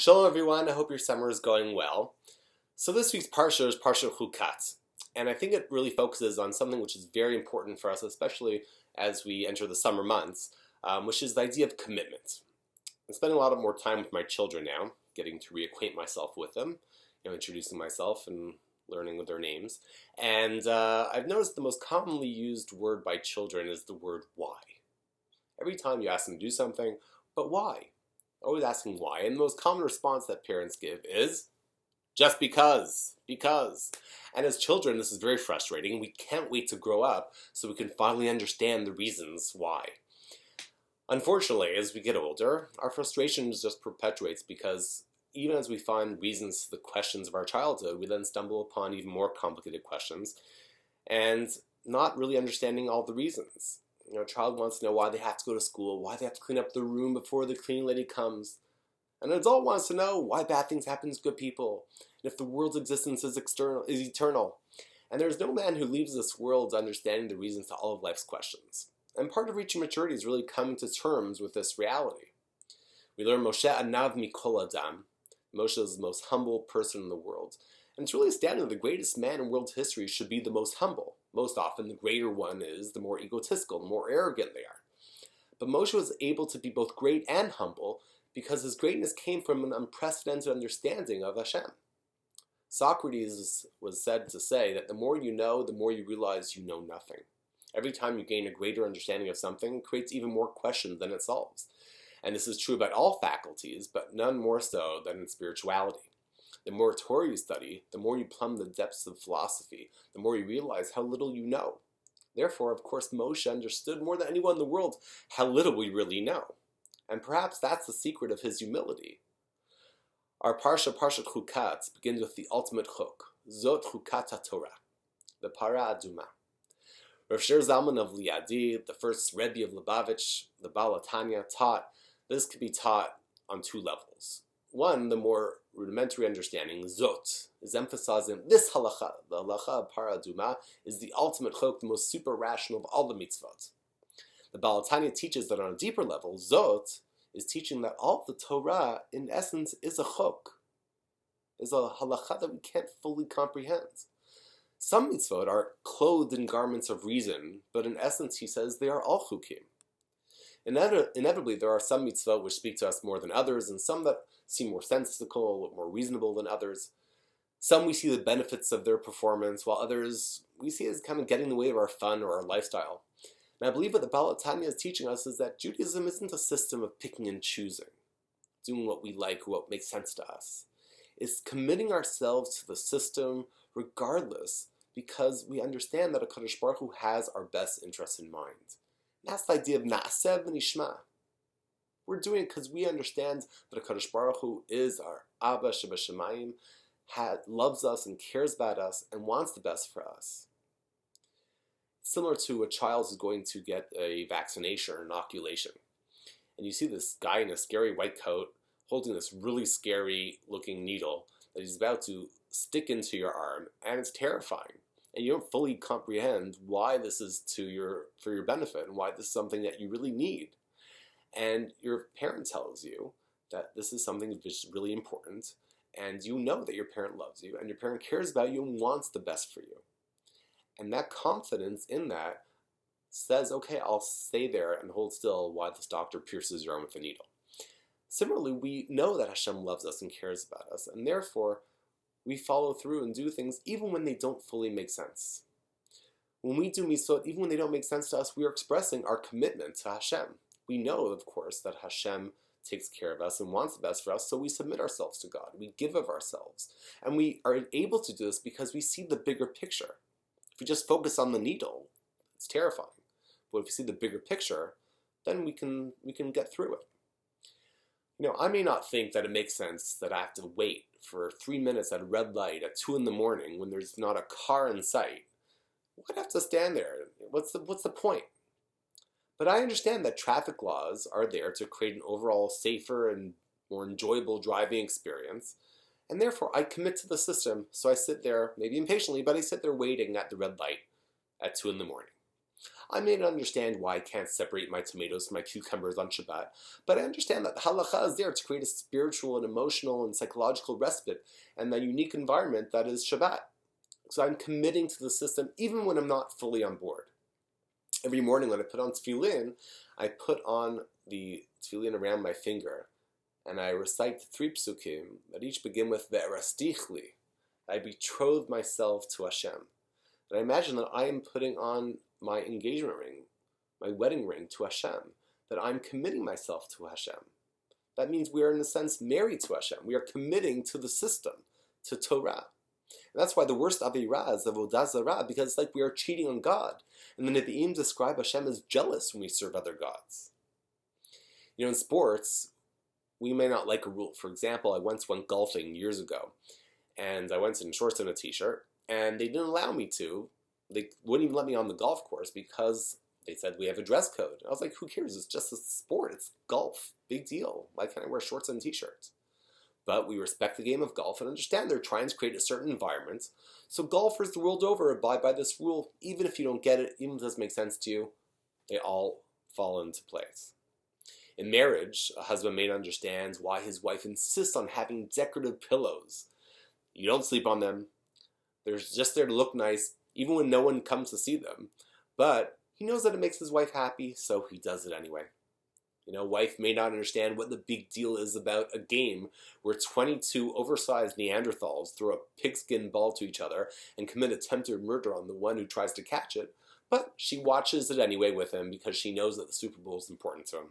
Shalom everyone, I hope your summer is going well. So this week's Parsha is Parshat Chukat, and I think it really focuses on something which is very important for us, especially as we enter the summer months, which is the idea of commitment. I'm spending a lot more time with my children now, getting to reacquaint myself with them, introducing myself and learning their names. And I've noticed the most commonly used word by children is the word why. Every time you ask them to do something, but why? Always asking why, and the most common response that parents give is, just because. And as children, this is very frustrating. We can't wait to grow up so we can finally understand the reasons why. Unfortunately, as we get older, our frustration just perpetuates because even as we find reasons to the questions of our childhood, we then stumble upon even more complicated questions and not really understanding all the reasons. A child wants to know why they have to go to school, why they have to clean up the room before the cleaning lady comes. An adult wants to know why bad things happen to good people, and if the world's existence is eternal. And there's no man who leaves this world understanding the reasons to all of life's questions. And part of reaching maturity is really coming to terms with this reality. We learn Moshe Anav Mikol Adam. Moshe is the most humble person in the world. And it's really astounding that the greatest man in world history should be the most humble. Most often, the greater one is, the more egotistical, the more arrogant they are. But Moshe was able to be both great and humble because his greatness came from an unprecedented understanding of Hashem. Socrates was said to say that the more you know, the more you realize you know nothing. Every time you gain a greater understanding of something, it creates even more questions than it solves. And this is true about all faculties, but none more so than in spirituality. The more Torah you study, the more you plumb the depths of philosophy, the more you realize how little you know. Therefore, of course, Moshe understood more than anyone in the world how little we really know. And perhaps that's the secret of his humility. Our Parshat Chukat begins with the ultimate chuk, Zot Chukat HaTorah, the Para Aduma. Rav Shiur Zalman of Liadi, the first Rebbe of Lubavitch, the Baal Tanya, taught this could be taught on two levels. One, the more rudimentary understanding, Zot, is emphasizing this halacha. The halacha of Para Aduma is the ultimate chuk, the most super rational of all the mitzvot. The Baal Tanya teaches that on a deeper level, Zot is teaching that all the Torah, in essence, is a chuk, is a halacha that we can't fully comprehend. Some mitzvot are clothed in garments of reason, but in essence, he says, they are all chukim. Inevitably, there are some mitzvot which speak to us more than others, and some that seem more sensical, more reasonable than others. Some we see the benefits of their performance, while others we see as kind of getting in the way of our fun or our lifestyle. And I believe what the Baal Tanya is teaching us is that Judaism isn't a system of picking and choosing, doing what we like, what makes sense to us. It's committing ourselves to the system regardless, because we understand that HaKadosh Baruch Hu has our best interests in mind. And that's the idea of Na'aseh v'nishma. We're doing it because we understand that HaKadosh Baruch Hu is our Abba Shebashamayim, loves us and cares about us and wants the best for us. Similar to a child who's going to get a vaccination or inoculation. And you see this guy in a scary white coat holding this really scary looking needle that he's about to stick into your arm, and it's terrifying. And you don't fully comprehend why this is for your benefit and why this is something that you really need. And your parent tells you that this is something which is really important, and you know that your parent loves you and your parent cares about you and wants the best for you. And that confidence in that says, okay, I'll stay there and hold still while this doctor pierces your arm with a needle. Similarly, we know that Hashem loves us and cares about us, and therefore we follow through and do things even when they don't fully make sense. When we do mitzvot, even when they don't make sense to us, we are expressing our commitment to Hashem. We know, of course, that Hashem takes care of us and wants the best for us, so we submit ourselves to God. We give of ourselves. And we are able to do this because we see the bigger picture. If we just focus on the needle, it's terrifying. But if we see the bigger picture, then we can get through it. I may not think that it makes sense that I have to wait for 3 minutes at a red light at 2 in the morning when there's not a car in sight. Why'd I have to stand there? What's the point? But I understand that traffic laws are there to create an overall safer and more enjoyable driving experience, and therefore I commit to the system, so I sit there, maybe impatiently, but I sit there waiting at the red light at 2 in the morning. I may not understand why I can't separate my tomatoes from my cucumbers on Shabbat, but I understand that the halacha is there to create a spiritual and emotional and psychological respite and that unique environment that is Shabbat. So I'm committing to the system even when I'm not fully on board. Every morning when I put on tefillin, I put on the tefillin around my finger and I recite 3 psukim that each begin with Ve'erastichli. I betrothed myself to Hashem. And I imagine that I am putting on my engagement ring, my wedding ring to Hashem, that I'm committing myself to Hashem. That means we are, in a sense, married to Hashem. We are committing to the system, to Torah. And that's why the worst Avirah is Avodah Zarah, because it's like we are cheating on God. And the Nevi'im describe Hashem as jealous when we serve other gods. In sports, we may not like a rule. For example, I once went golfing years ago, and I went in shorts and a t-shirt, and they didn't allow me to. They wouldn't even let me on the golf course because they said we have a dress code. I was like, who cares? It's just a sport. It's golf. Big deal. Why can't I wear shorts and t-shirts? But we respect the game of golf and understand they're trying to create a certain environment. So golfers the world over abide by this rule. Even if you don't get it, even if it doesn't make sense to you, they all fall into place. In marriage, a husband may not understand why his wife insists on having decorative pillows. You don't sleep on them. They're just there to look nice, even when no one comes to see them. But he knows that it makes his wife happy, so he does it anyway. Wife may not understand what the big deal is about a game where 22 oversized Neanderthals throw a pigskin ball to each other and commit attempted murder on the one who tries to catch it, but she watches it anyway with him because she knows that the Super Bowl is important to him.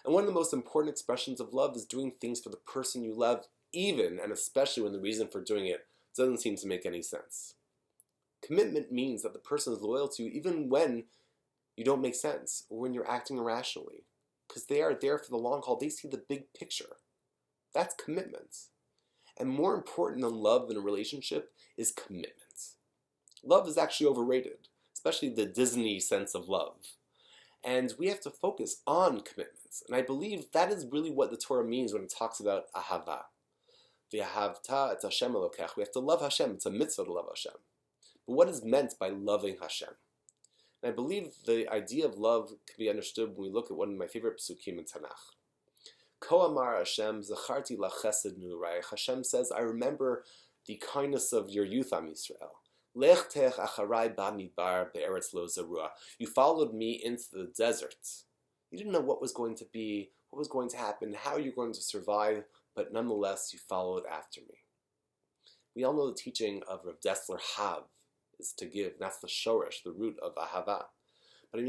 And one of the most important expressions of love is doing things for the person you love, even and especially when the reason for doing it doesn't seem to make any sense. Commitment means that the person is loyal to you even when you don't make sense or when you're acting irrationally. Because they are there for the long haul. They see the big picture. That's commitment. And more important than love in a relationship is commitment. Love is actually overrated, especially the Disney sense of love. And we have to focus on commitments. And I believe that is really what the Torah means when it talks about ahava. V'ahavta et Hashem elokech. We have to love Hashem. It's a mitzvah to love Hashem. But what is meant by loving Hashem? And I believe the idea of love can be understood when we look at one of my favorite psukim in Tanakh. Ko amar Hashem, zacharti lachesed nurayich. Hashem says, I remember the kindness of your youth, Am Yisrael. Lech tech acharai b'midbar be'eretz lo zarua. You followed me into the desert. You didn't know what was going to be, what was going to happen, how you're going to survive, but nonetheless, you followed after me. We all know the teaching of Rav Dessler Hav is to give. And that's the shoresh, the root of ahava. But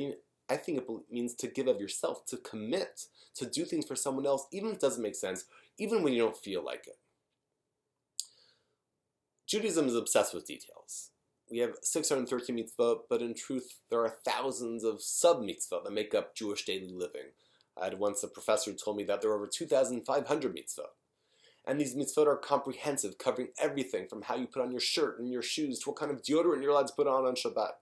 I think it means to give of yourself, to commit, to do things for someone else, even if it doesn't make sense, even when you don't feel like it. Judaism is obsessed with details. We have 613 mitzvot, but in truth, there are thousands of sub-mitzvot that make up Jewish daily living. I had once a professor who told me that there are over 2,500 mitzvot. And these mitzvot are comprehensive, covering everything from how you put on your shirt and your shoes to what kind of deodorant you're allowed to put on Shabbat.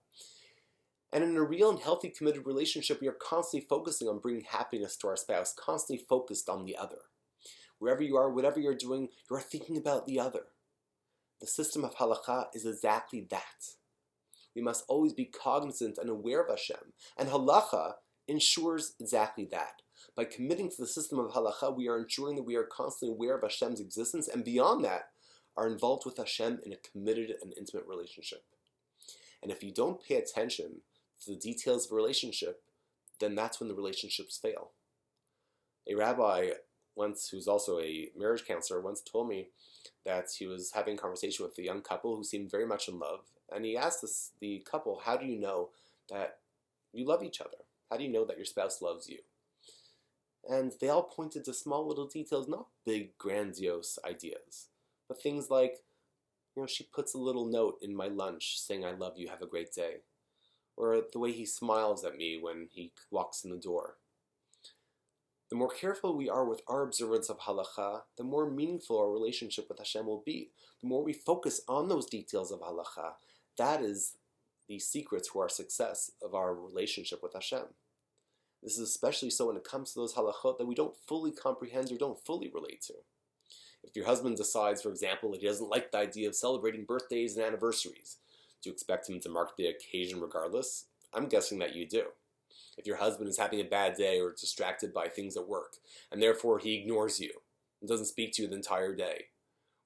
And in a real and healthy committed relationship, we are constantly focusing on bringing happiness to our spouse, constantly focused on the other. Wherever you are, whatever you're doing, you are thinking about the other. The system of halakha is exactly that. We must always be cognizant and aware of Hashem, and halakha ensures exactly that. By committing to the system of halakha, we are ensuring that we are constantly aware of Hashem's existence, and beyond that, are involved with Hashem in a committed and intimate relationship. And if you don't pay attention to the details of a relationship, then that's when the relationships fail. A rabbi once, who's also a marriage counselor, once told me that he was having a conversation with a young couple who seemed very much in love, and he asked the couple, how do you know that you love each other? How do you know that your spouse loves you? And they all pointed to small little details, not big, grandiose ideas, but things like, she puts a little note in my lunch saying, I love you, have a great day. Or the way he smiles at me when he walks in the door. The more careful we are with our observance of halakha, the more meaningful our relationship with Hashem will be. The more we focus on those details of halakha, that is the secret to our success of our relationship with Hashem. This is especially so when it comes to those halachot that we don't fully comprehend or don't fully relate to. If your husband decides, for example, that he doesn't like the idea of celebrating birthdays and anniversaries, do you expect him to mark the occasion regardless? I'm guessing that you do. If your husband is having a bad day or distracted by things at work, and therefore he ignores you and doesn't speak to you the entire day,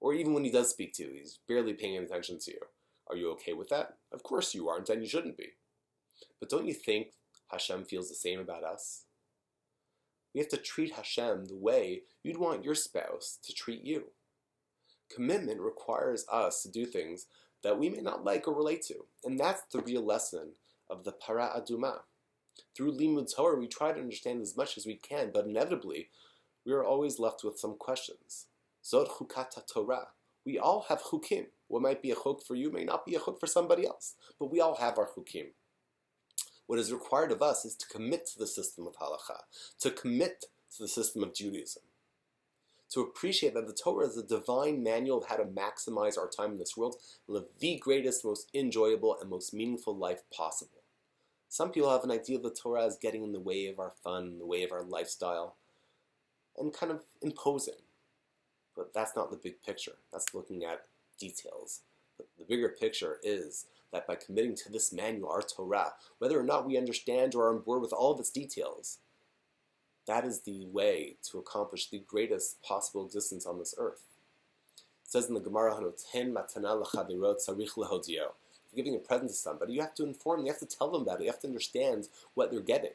or even when he does speak to you, he's barely paying attention to you, are you okay with that? Of course you aren't, and you shouldn't be. But don't you think Hashem feels the same about us? We have to treat Hashem the way you'd want your spouse to treat you. Commitment requires us to do things that we may not like or relate to, and that's the real lesson of the Para Aduma. Through Limud Torah, we try to understand as much as we can, but inevitably, we are always left with some questions. Zot Chukat Torah. We all have chukim. What might be a chuk for you may not be a chuk for somebody else, but we all have our chukim. What is required of us is to commit to the system of halakha, to commit to the system of Judaism, to appreciate that the Torah is a divine manual of how to maximize our time in this world and live the greatest, most enjoyable, and most meaningful life possible. Some people have an idea of the Torah as getting in the way of our fun, in the way of our lifestyle, and kind of imposing. But that's not the big picture. That's looking at details. But the bigger picture is that by committing to this manual, our Torah, whether or not we understand or are on board with all of its details, that is the way to accomplish the greatest possible existence on this earth. It says in the Gemara, "Hanoten matana l'chaverot tzarich lehodio." If you're giving a present to somebody, you have to inform them, you have to tell them about it, you have to understand what they're getting.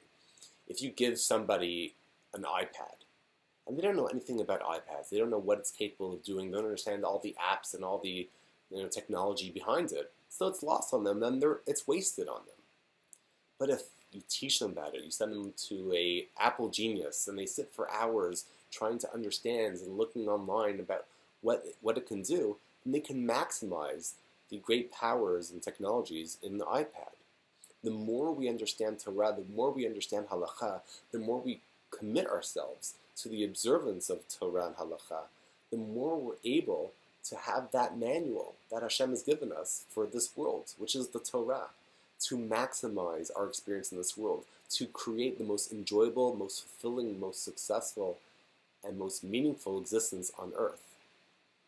If you give somebody an iPad, and they don't know anything about iPads, they don't know what it's capable of doing, they don't understand all the apps and all the technology behind it, so it's lost on them, then it's wasted on them. But if you teach them about it, you send them to a Apple genius, and they sit for hours trying to understand and looking online about what it can do, and they can maximize the great powers and technologies in the iPad. The more we understand Torah, the more we understand halakha, the more we commit ourselves to the observance of Torah and halakha, the more we're able to have that manual that Hashem has given us for this world, which is the Torah, to maximize our experience in this world, to create the most enjoyable, most fulfilling, most successful, and most meaningful existence on earth.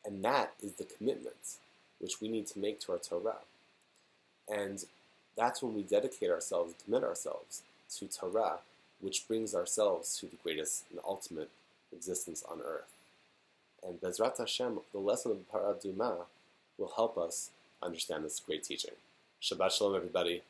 And that is the commitment which we need to make to our Torah. And that's when we dedicate ourselves, commit ourselves to Torah, which brings ourselves to the greatest and ultimate existence on earth. And Bezrat Hashem, the lesson of the Para Aduma, will help us understand this great teaching. Shabbat Shalom, everybody.